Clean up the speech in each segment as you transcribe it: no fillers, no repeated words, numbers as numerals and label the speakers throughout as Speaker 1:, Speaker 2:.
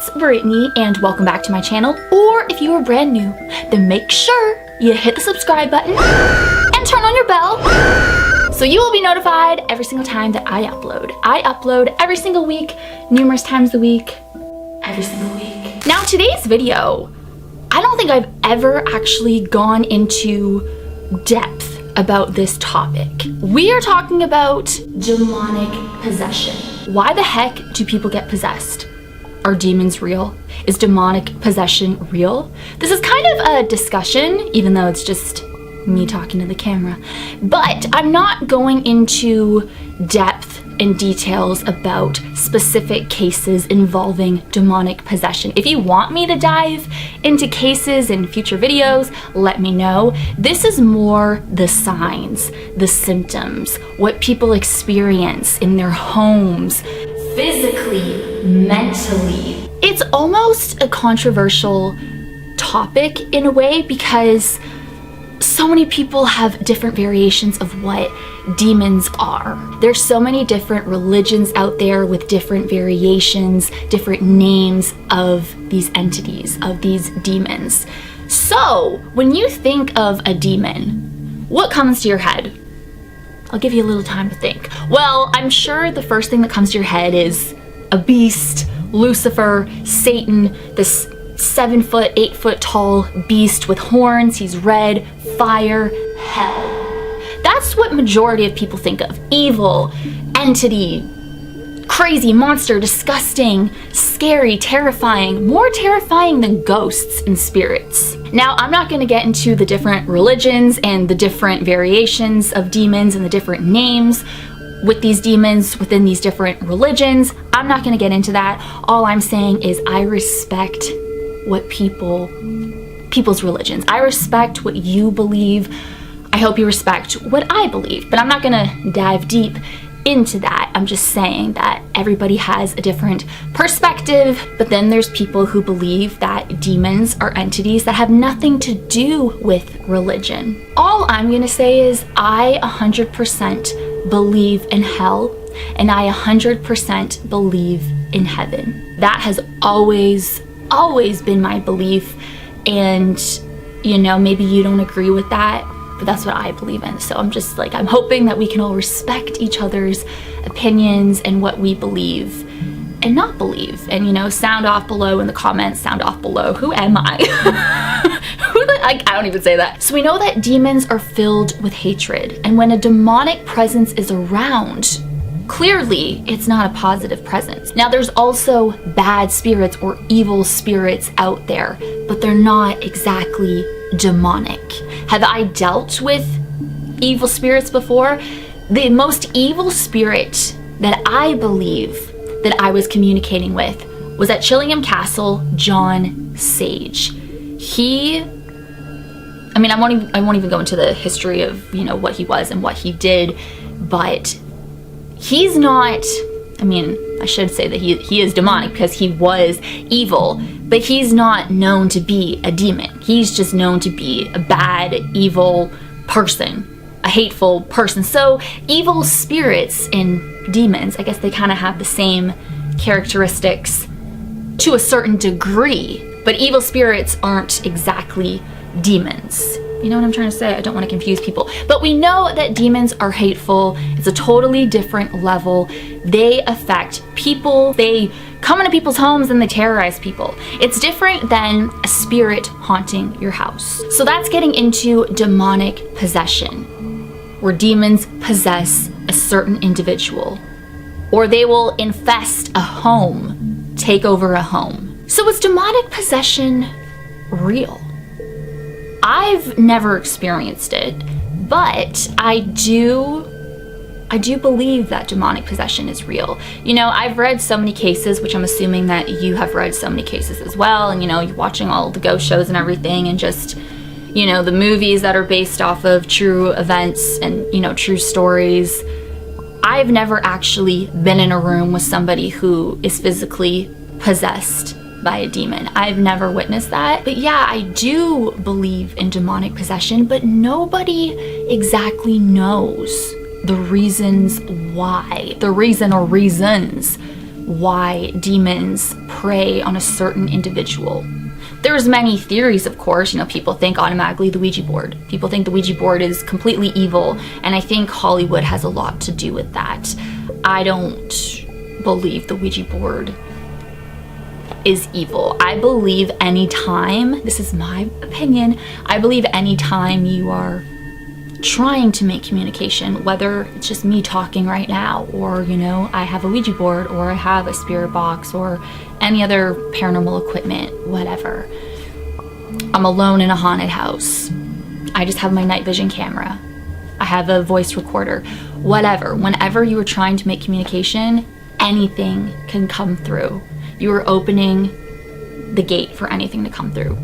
Speaker 1: it's Brittany and welcome back to my channel. Or if you are brand new, then make sure you hit the subscribe button and turn on your bell so you will be notified every single time that I upload. I upload every single week, numerous times a week, every single week. Now today's video, I don't think I've ever actually gone into depth about this topic. We are talking about demonic possession. Why the heck do people get possessed? Are demons real? Is demonic possession real? This is kind of a discussion, even though it's just me talking to the camera. But I'm not going into depth and details about specific cases involving demonic possession. If you want me to dive into cases in future videos, let me know. This is more the signs, the symptoms, what people experience in their homes, physically, mentally. It's almost a controversial topic in a way because so many people have different variations of what demons are. There's so many different religions out there with different variations, different names of these entities, of these demons. So when you think of a demon, what comes to your head? I'll give you a little time to think. Well, I'm sure the first thing that comes to your head is a beast, Lucifer, Satan, this 7 foot, 8 foot tall beast with horns. He's red, fire, hell. That's what majority of people think of. Evil, entity, crazy, monster, disgusting, scary, terrifying, more terrifying than ghosts and spirits. Now, I'm not gonna get into the different religions and the different variations of demons and the different names with these demons within these different religions. I'm not gonna get into that. All I'm saying is I respect what people's religions. I respect what you believe. I hope you respect what I believe, but I'm not gonna dive deep into that. I'm just saying that everybody has a different perspective, but then there's people who believe that demons are entities that have nothing to do with religion. All I'm gonna say is I 100% believe in hell, and I 100% believe in heaven. That has always been my belief, and you know, maybe you don't agree with that, but that's what I believe in. So I'm just like, I'm hoping that we can all respect each other's opinions and what we believe and not believe. And you know, sound off below in the comments, sound off below. Who am I? I don't even say that. So we know that demons are filled with hatred, and when a demonic presence is around, clearly it's not a positive presence. Now there's also bad spirits or evil spirits out there, but they're not exactly demonic. Have I dealt with evil spirits before? The most evil spirit that I believe that I was communicating with was at Chillingham Castle, John Sage. I won't even go into the history of, you know, what he was and what he did, but he's not, I should say that he is demonic because he was evil, but he's not known to be a demon. He's just known to be a bad, evil person, a hateful person. So evil spirits and demons, I guess they kind of have the same characteristics to a certain degree, but evil spirits aren't exactly demons. You know what I'm trying to say? I don't want to confuse people. But we know that demons are hateful. It's a totally different level. They affect people. They come into people's homes and they terrorize people. It's different than a spirit haunting your house. So that's getting into demonic possession, where demons possess a certain individual, or they will infest a home, take over a home. So is demonic possession real? I've never experienced it, but I do believe that demonic possession is real. You know, I've read so many cases, which I'm assuming that you have read so many cases as well, and you know, you're watching all the ghost shows and everything, and just, you know, the movies that are based off of true events and, you know, true stories. I've never actually been in a room with somebody who is physically possessed by a demon. I've never witnessed that. But yeah, I do believe in demonic possession, but nobody exactly knows the reasons why, the reason or reasons why demons prey on a certain individual. There's many theories, of course. People think automatically the Ouija board. People think the Ouija board is completely evil, and I think Hollywood has a lot to do with that. I don't believe the Ouija board is evil. I believe anytime, this is my opinion, I believe anytime you are trying to make communication, whether it's just me talking right now, or I have a Ouija board, or I have a spirit box, or any other paranormal equipment, whatever. I'm alone in a haunted house. I just have my night vision camera. I have a voice recorder, whatever. Whenever you are trying to make communication, anything can come through. You are opening the gate for anything to come through.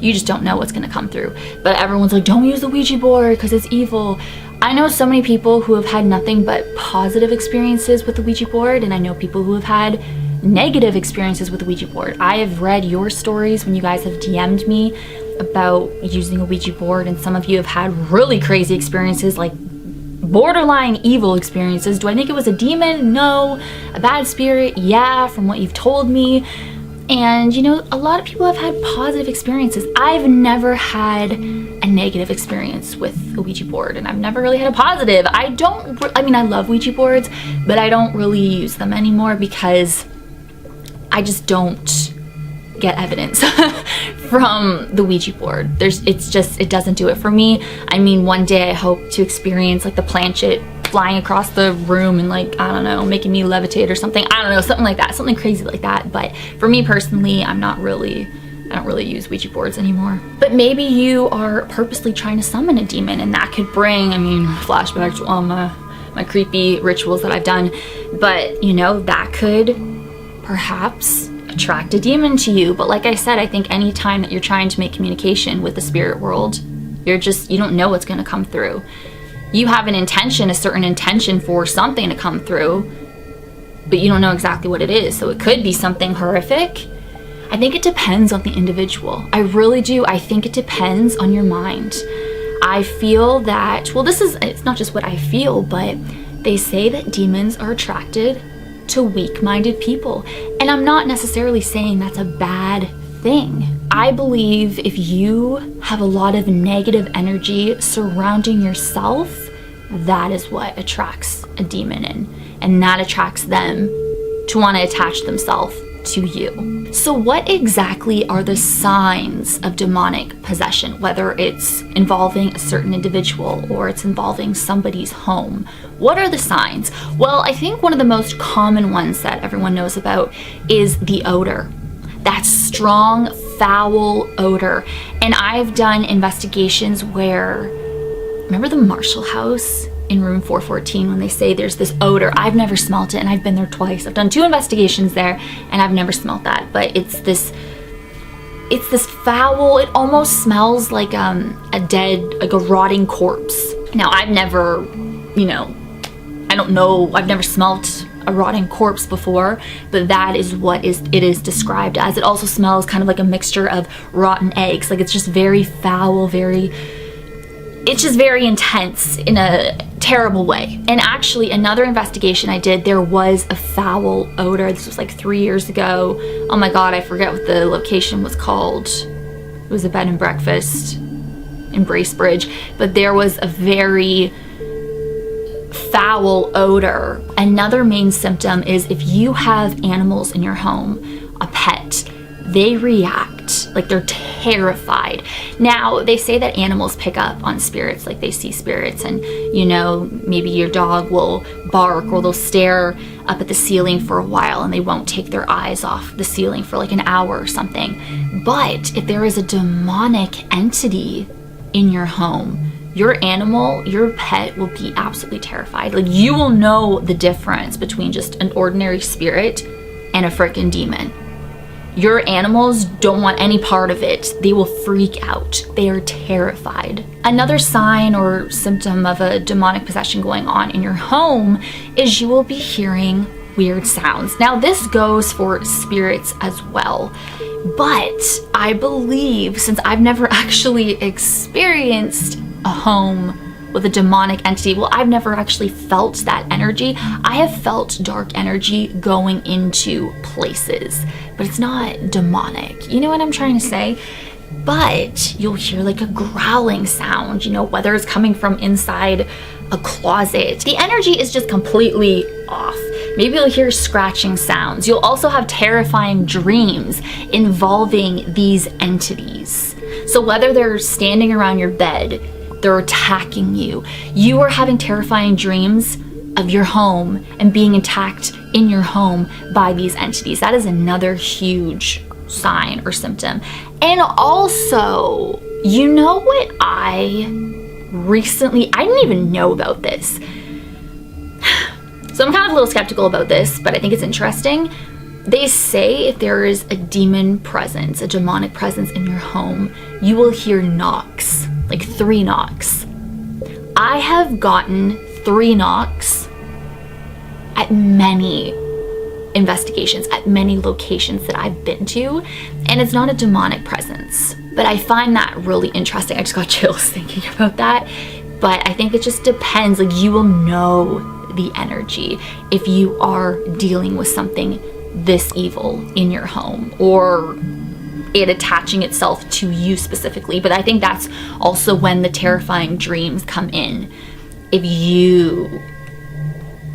Speaker 1: You just don't know what's going to come through. But everyone's like, don't use the Ouija board because it's evil. I know so many people who have had nothing but positive experiences with the Ouija board, and I know people who have had negative experiences with the Ouija board. I have read your stories when you guys have DM'd me about using a Ouija board, and some of you have had really crazy experiences, like borderline evil experiences. Do I think it was a demon? No. A bad spirit? Yeah, from what you've told me. And a lot of people have had positive experiences. I've never had a negative experience with a Ouija board, and I've never really had a positive. I love Ouija boards, but I don't really use them anymore because I just don't get evidence from the Ouija board. It doesn't do it for me. One day I hope to experience like the planchette flying across the room and making me levitate or something. Something like that, something crazy like that. But for me personally, I don't really use Ouija boards anymore. But maybe you are purposely trying to summon a demon, and that could bring, flashbacks to all my creepy rituals that I've done. But that could perhaps attract a demon to you. But like I said, I think any time that you're trying to make communication with the spirit world, you don't know what's going to come through. You have a certain intention for something to come through, but you don't know exactly what it is. So it could be something horrific. I think it depends on the individual. I really do. I think it depends on your mind. I feel that, it's not just what I feel, but they say that demons are attracted to weak-minded people. And I'm not necessarily saying that's a bad thing. I believe if you have a lot of negative energy surrounding yourself, that is what attracts a demon in, and that attracts them to want to attach themselves to you. So what exactly are the signs of demonic possession, whether it's involving a certain individual or it's involving somebody's home? What are the signs? Well, I think one of the most common ones that everyone knows about is the odor. That strong, foul odor. And I've done investigations where, remember the Marshall House in room 414 when they say there's this odor? I've never smelt it, and I've been there twice. I've done 2 investigations there, and I've never smelt that. But it's this foul, it almost smells like a dead, like a rotting corpse. Now, I've never, I've never smelt a rotting corpse before, but that is what it is described as. It also smells kind of like a mixture of rotten eggs. Like, it's just very foul, it's just very intense in a terrible way. And actually, another investigation I did, there was a foul odor. This was like 3 years ago. Oh my God, I forget what the location was called. It was a bed and breakfast in Bracebridge, but there was a very foul odor. Another main symptom is if you have animals in your home, a pet, they react like they're terrified. Now, they say that animals pick up on spirits, like they see spirits, and maybe your dog will bark or they'll stare up at the ceiling for a while and they won't take their eyes off the ceiling for like an hour or something. But if there is a demonic entity in your home, your animal, your pet will be absolutely terrified. Like, you will know the difference between just an ordinary spirit and a freaking demon. Your animals don't want any part of it. They will freak out. They are terrified. Another sign or symptom of a demonic possession going on in your home is you will be hearing weird sounds. Now, this goes for spirits as well, but I believe, since I've never actually experienced a home with a demonic entity. Well, I've never actually felt that energy. I have felt dark energy going into places, but it's not demonic. You know what I'm trying to say? But you'll hear like a growling sound, you know, whether it's coming from inside a closet. The energy is just completely off. Maybe you'll hear scratching sounds. You'll also have terrifying dreams involving these entities. So whether they're standing around your bed, they're attacking you, you are having terrifying dreams of your home and being attacked in your home by these entities. That is another huge sign or symptom. And also, you know what I didn't even know about this. So I'm kind of a little skeptical about this, but I think it's interesting. They say if there is a demon presence, a demonic presence in your home, you will hear knocks, like 3 knocks. I have gotten 3 knocks at many investigations, at many locations that I've been to, and it's not a demonic presence. But I find that really interesting. I just got chills thinking about that. But I think it just depends. Like, you will know the energy if you are dealing with something this evil in your home, or it attaching itself to you specifically. But I think that's also when the terrifying dreams come in. If you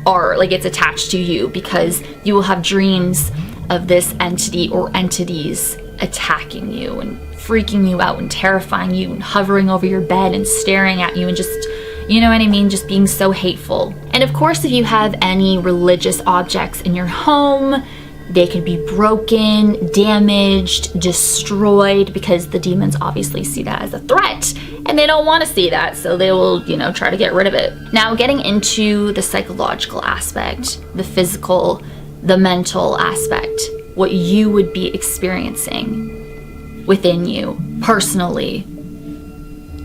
Speaker 1: are, like, it's attached to you, because you will have dreams of this entity or entities attacking you and freaking you out and terrifying you and hovering over your bed and staring at you and just, you know what I mean, just being so hateful. And of course, if you have any religious objects in your home, they could be broken, damaged, destroyed, because the demons obviously see that as a threat and they don't want to see that, so they will, you know, try to get rid of it. Now, getting into the psychological aspect, the physical, the mental aspect, what you would be experiencing within you personally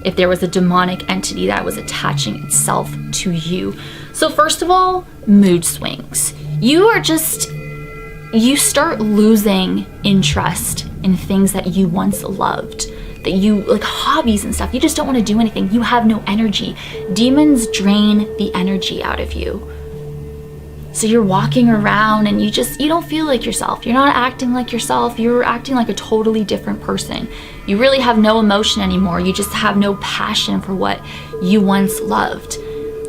Speaker 1: if there was a demonic entity that was attaching itself to you. So first of all, mood swings. You start losing interest in things that you once loved, that you, like hobbies and stuff. You just don't want to do anything. You have no energy. Demons drain the energy out of you. So you're walking around and you don't feel like yourself. You're not acting like yourself. You're acting like a totally different person. You really have no emotion anymore. You just have no passion for what you once loved.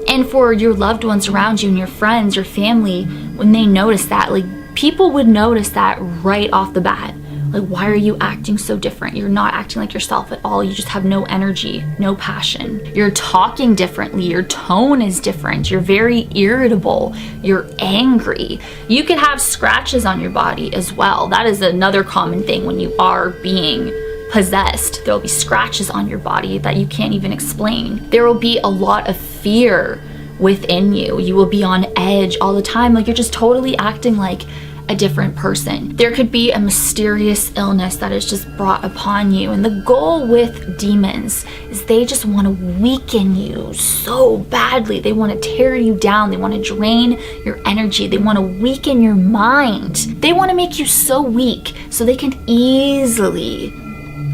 Speaker 1: And for your loved ones around you and your friends, your family, when they notice that, like, people would notice that right off the bat. Like, why are you acting so different? You're not acting like yourself at all. You just have no energy, no passion. You're talking differently. Your tone is different. You're very irritable. You're angry. You could have scratches on your body as well. That is another common thing when you are being possessed. There'll be scratches on your body that you can't even explain. There will be a lot of fear within you. You will be on edge all the time. Like, you're just totally acting like a different person. There could be a mysterious illness that is just brought upon you. And the goal with demons is they just want to weaken you so badly. They want to tear you down. They want to drain your energy. They want to weaken your mind. They want to make you so weak so they can easily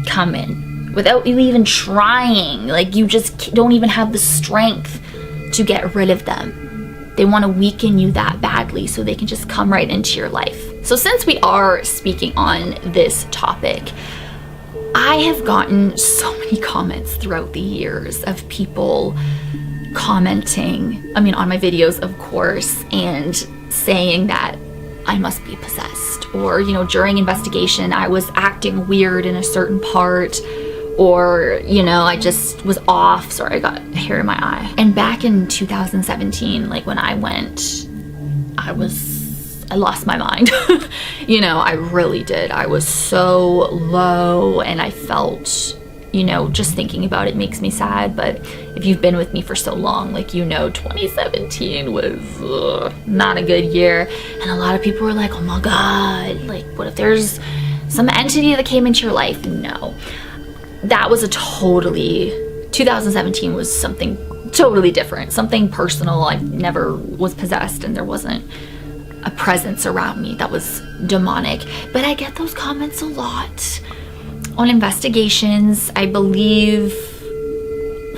Speaker 1: come in without you even trying. Like, you just don't even have the strength to get rid of them. They want to weaken you that badly so they can just come right into your life. So since we are speaking on this topic, I have gotten so many comments throughout the years of people commenting, on my videos, of course, and saying that I must be possessed, or, during investigation, I was acting weird in a certain part, or, I just was off. Sorry, I got hair in my eye. And back in 2017, like when I went, I lost my mind. I really did. I was so low, and I felt, just thinking about it makes me sad. But if you've been with me for so long, 2017 was not a good year. And a lot of people were like, oh my God, what if there's some entity that came into your life? No. That was 2017 was something totally different, something personal. I never was possessed, and there wasn't a presence around me that was demonic. But I get those comments a lot on investigations. I believe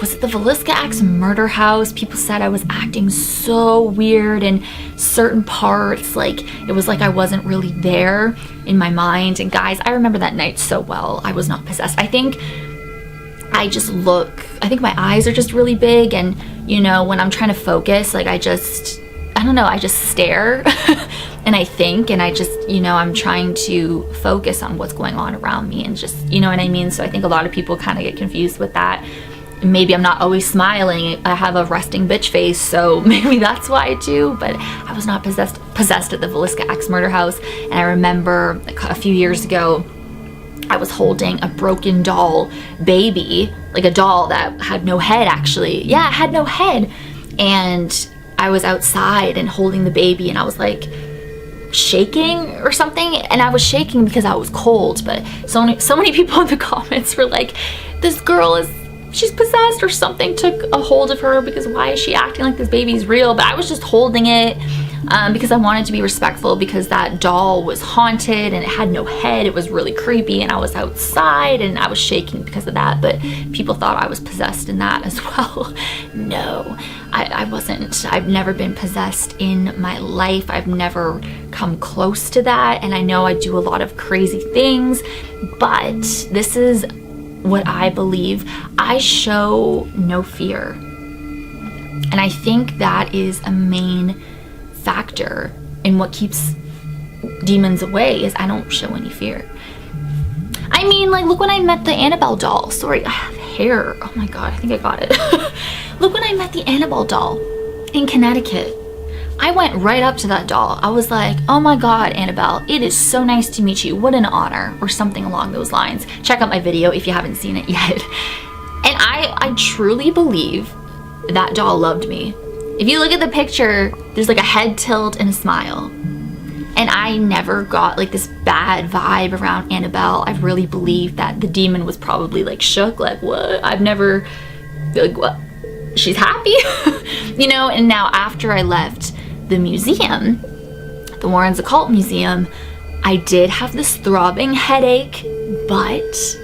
Speaker 1: was it the Villisca Axe murder house? People said I was acting so weird in certain parts, like it was like I wasn't really there in my mind. And guys, I remember that night so well. I was not possessed. I think my eyes are just really big, and you know, when I'm trying to focus, like I don't know, I just stare and I think, and I just, you know, I'm trying to focus on what's going on around me and just, you know what I mean? So I think a lot of people kind of get confused with that. Maybe I'm not always smiling. I have a resting bitch face, so maybe that's why too, but I was not possessed at the Villisca Axe murder house. And I remember a few years ago, I was holding a broken doll baby, like a doll that had no head actually. Yeah, it had no head. And I was outside and holding the baby, and I was like shaking or something, and I was shaking because I was cold. But so many people in the comments were like, this girl she's possessed or something took a hold of her, because why is she acting like this baby's real? But I was just holding it because I wanted to be respectful, because that doll was haunted and it had no head. It was really creepy, and I was outside and I was shaking because of that. But people thought I was possessed in that as well. No, I wasn't. I've never been possessed in my life. I've never come close to that, and I know I do a lot of crazy things, but this is what I believe. I show no fear, and I think that is a main factor in what keeps demons away, is I don't show any fear. I mean, like, look when I met the Annabelle doll. Sorry, I have hair. Oh my god, I think I got it. Look when I met the Annabelle doll in Connecticut. I went right up to that doll. I was like, oh my god, Annabelle, it is so nice to meet you. What an honor, or something along those lines. Check out my video if you haven't seen it yet. And I truly believe that doll loved me. If you look at the picture, there's like a head tilt and a smile. And I never got like this bad vibe around Annabelle. I really believe that the demon was probably like shook, like what? I've never, like what? She's happy? You know, and now after I left the museum, the Warren's Occult Museum, I did have this throbbing headache, but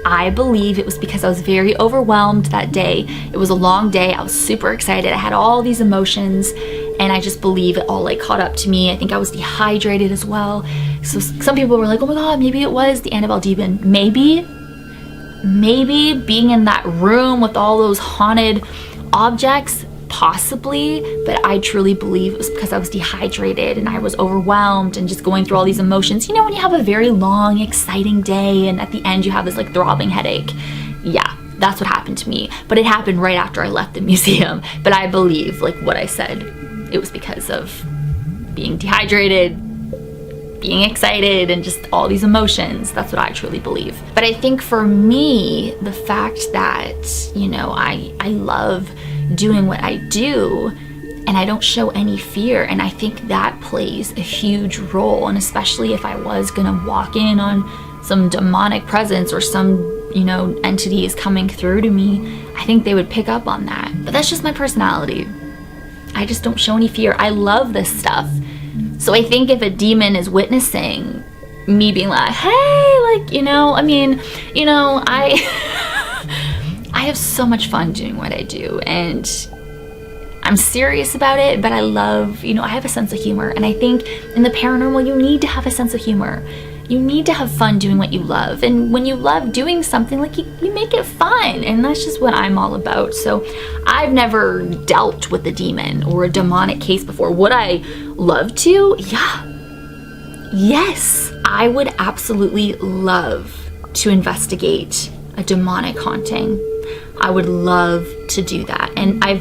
Speaker 1: I believe it was because I was very overwhelmed that day. It was a long day. I was super excited. I had all these emotions, and I just believe it all like caught up to me. I think I was dehydrated as well. So some people were like, oh my god, maybe it was the Annabelle demon. Maybe being in that room with all those haunted objects, possibly, but I truly believe it was because I was dehydrated and I was overwhelmed and just going through all these emotions. You know, when you have a very long, exciting day and at the end you have this like throbbing headache. Yeah, that's what happened to me. But it happened right after I left the museum. But I believe, like what I said, it was because of being dehydrated, being excited, and just all these emotions. That's what I truly believe. But I think for me, the fact that, you know, I love doing what I do and I don't show any fear, and I think that plays a huge role. And especially if I was gonna walk in on some demonic presence or some, you know, entity is coming through to me, I think they would pick up on that. But that's just my personality. I just don't show any fear. I love this stuff. So I think if a demon is witnessing me being like, hey, like, you know, I mean, you know, I have so much fun doing what I do, and I'm serious about it, but I love, you know, I have a sense of humor. And I think in the paranormal, you need to have a sense of humor. You need to have fun doing what you love. And when you love doing something, like you make it fun. And that's just what I'm all about. So I've never dealt with a demon or a demonic case before. Would I love to? Yeah. Yes, I would absolutely love to investigate a demonic haunting. I would love to do that. And I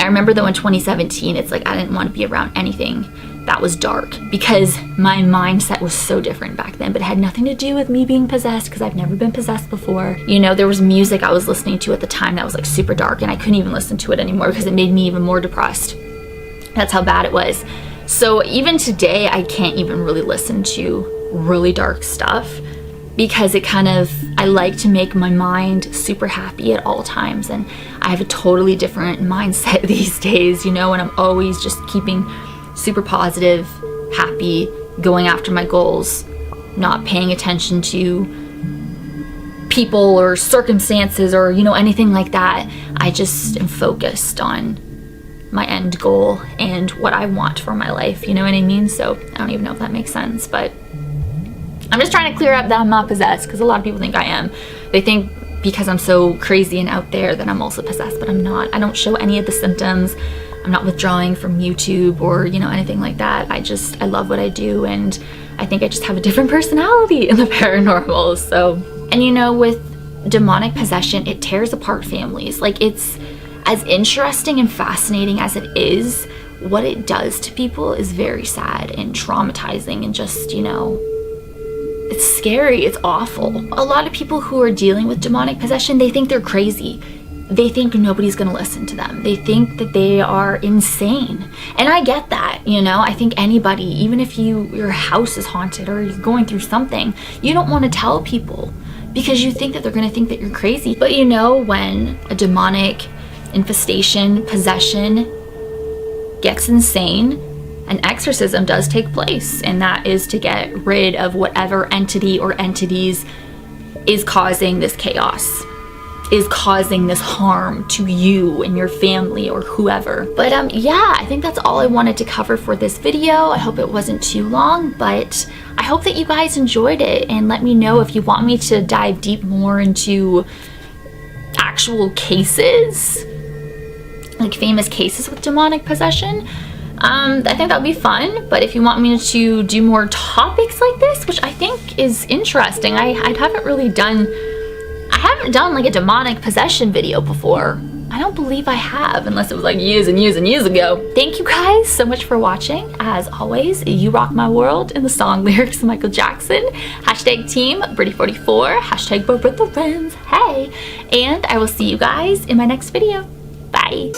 Speaker 1: remember though in 2017, it's like I didn't want to be around anything that was dark because my mindset was so different back then. But it had nothing to do with me being possessed, because I've never been possessed before. You know, there was music I was listening to at the time that was like super dark, and I couldn't even listen to it anymore because it made me even more depressed. That's how bad it was. So even today, I can't even really listen to really dark stuff, because it kind of, I like to make my mind super happy at all times, and I have a totally different mindset these days, you know, and I'm always just keeping super positive, happy, going after my goals, not paying attention to people or circumstances or, you know, anything like that. I just am focused on my end goal and what I want for my life, you know what I mean? So I don't even know if that makes sense, but I'm just trying to clear up that I'm not possessed, because a lot of people think I am. They think because I'm so crazy and out there that I'm also possessed, but I'm not. I don't show any of the symptoms. I'm not withdrawing from YouTube or, you know, anything like that. I love what I do, and I think I just have a different personality in the paranormal. So, and you know, with demonic possession, it tears apart families. Like, it's as interesting and fascinating as it is, what it does to people is very sad and traumatizing and just, you know, it's scary, it's awful. A lot of people who are dealing with demonic possession, they think they're crazy. They think nobody's gonna listen to them. They think that they are insane. And I get that, you know? I think anybody, even if your house is haunted or you're going through something, you don't wanna tell people because you think that they're gonna think that you're crazy. But you know, when a demonic infestation, possession gets insane, an exorcism does take place, and that is to get rid of whatever entity or entities is causing this chaos, is causing this harm to you and your family or whoever. But yeah, I think that's all I wanted to cover for this video. I hope it wasn't too long, but I hope that you guys enjoyed it, and let me know if you want me to dive deep more into actual cases, like famous cases with demonic possession. I think that would be fun. But if you want me to do more topics like this, which I think is interesting, I haven't done like a demonic possession video before. I don't believe I have, unless it was like years and years and years ago. Thank you guys so much for watching. As always, you rock my world in the song lyrics of Michael Jackson. Hashtag team Britty44, hashtag Britty friends, hey. And I will see you guys in my next video. Bye.